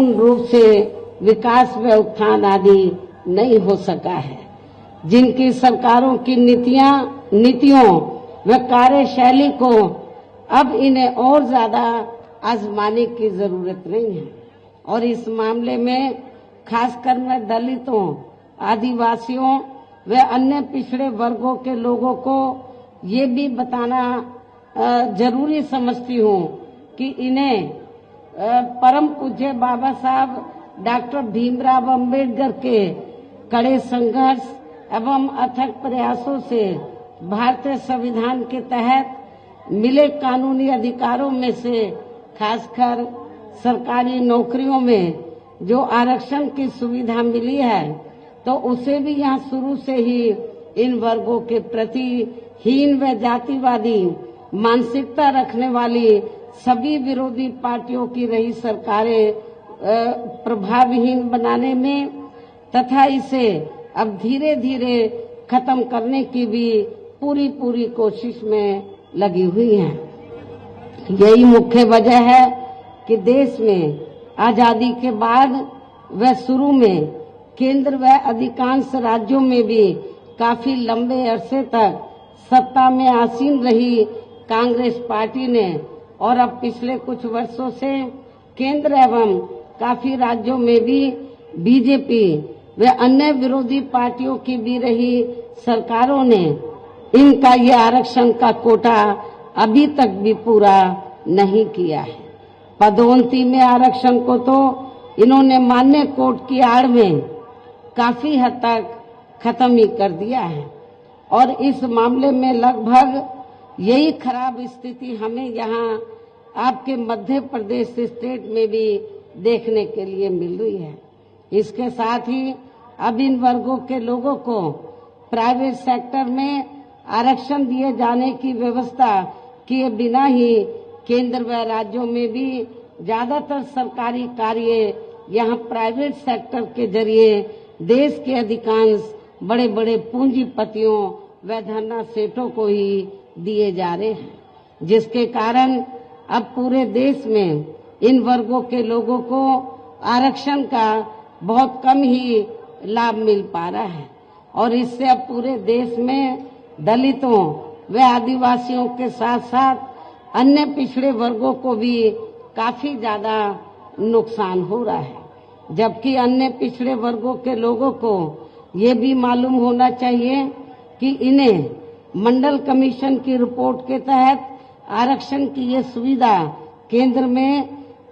पूर्ण रूप से विकास व उत्थान आदि नहीं हो सका है। जिनकी सरकारों की नीतियों व कार्यशैली को अब इन्हें और ज्यादा आजमाने की जरूरत नहीं है। और इस मामले में खासकर मैं दलितों, आदिवासियों व अन्य पिछड़े वर्गों के लोगों को ये भी बताना जरूरी समझती हूँ कि इन्हें परम पूज्य बाबा साहब डॉक्टर भीमराव अंबेडकर के कड़े संघर्ष एवं अथक प्रयासों से भारतीय संविधान के तहत मिले कानूनी अधिकारों में से खासकर सरकारी नौकरियों में जो आरक्षण की सुविधा मिली है, तो उसे भी यहाँ शुरू से ही इन वर्गों के प्रति हीन व जातिवादी मानसिकता रखने वाली सभी विरोधी पार्टियों की रही सरकारें प्रभावहीन बनाने में तथा इसे अब धीरे धीरे खत्म करने की भी पूरी कोशिश में लगी हुई है। यही मुख्य वजह है कि देश में आजादी के बाद व शुरू में केंद्र व अधिकांश राज्यों में भी काफी लंबे अरसे तक सत्ता में आसीन रही कांग्रेस पार्टी ने और अब पिछले कुछ वर्षों से केंद्र एवं काफी राज्यों में भी बीजेपी व अन्य विरोधी पार्टियों की भी रही सरकारों ने इनका ये आरक्षण का कोटा अभी तक भी पूरा नहीं किया है। पदोन्नति में आरक्षण को तो इन्होंने मान्य कोर्ट की आड़ में काफी हद तक खत्म ही कर दिया है। और इस मामले में लगभग यही खराब स्थिति हमें यहाँ आपके मध्य प्रदेश स्टेट में भी देखने के लिए मिल रही है। इसके साथ ही अब इन वर्गों के लोगों को प्राइवेट सेक्टर में आरक्षण दिए जाने की व्यवस्था किए बिना ही केंद्र व राज्यों में भी ज्यादातर सरकारी कार्य यहाँ प्राइवेट सेक्टर के जरिए देश के अधिकांश बड़े बड़े पूंजीपतियों व धनना सेठों को ही दिए जा रहे हैं, जिसके कारण अब पूरे देश में इन वर्गों के लोगों को आरक्षण का बहुत कम ही लाभ मिल पा रहा है। और इससे अब पूरे देश में दलितों व आदिवासियों के साथ साथ अन्य पिछड़े वर्गों को भी काफी ज्यादा नुकसान हो रहा है। जबकि अन्य पिछड़े वर्गों के लोगों को ये भी मालूम होना चाहिए कि इन्हें मंडल कमीशन की रिपोर्ट के तहत आरक्षण की ये सुविधा केंद्र में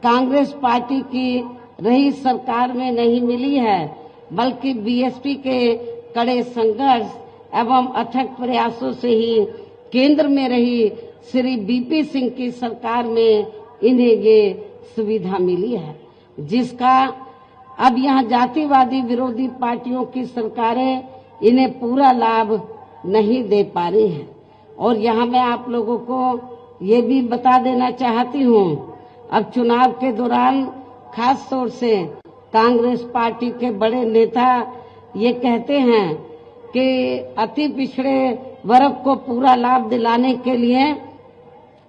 कांग्रेस पार्टी की रही सरकार में नहीं मिली है, बल्कि बीएसपी के कड़े संघर्ष एवं अथक प्रयासों से ही केंद्र में रही श्री बीपी सिंह की सरकार में इन्हें ये सुविधा मिली है, जिसका अब यहाँ जातिवादी विरोधी पार्टियों की सरकारें इन्हें पूरा लाभ नहीं दे पा रही हैं। और यहाँ मैं आप लोगों को ये भी बता देना चाहती हूँ, अब चुनाव के दौरान खास तौर से कांग्रेस पार्टी के बड़े नेता ये कहते हैं कि अति पिछड़े वर्ग को पूरा लाभ दिलाने के लिए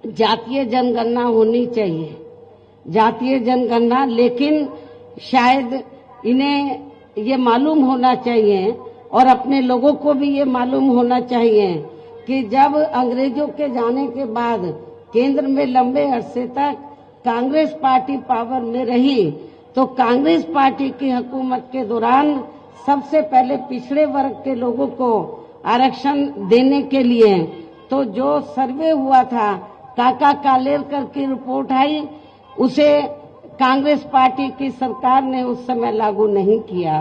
जातीय जनगणना होनी चाहिए, जातीय जनगणना। लेकिन शायद इन्हें ये मालूम होना चाहिए और अपने लोगों को भी ये मालूम होना चाहिए कि जब अंग्रेजों के जाने के बाद केंद्र में लंबे अरसे तक कांग्रेस पार्टी पावर में रही, तो कांग्रेस पार्टी की हुकूमत के दौरान सबसे पहले पिछड़े वर्ग के लोगों को आरक्षण देने के लिए तो जो सर्वे हुआ था, काका कालेलकर की रिपोर्ट आई, उसे कांग्रेस पार्टी की सरकार ने उस समय लागू नहीं किया।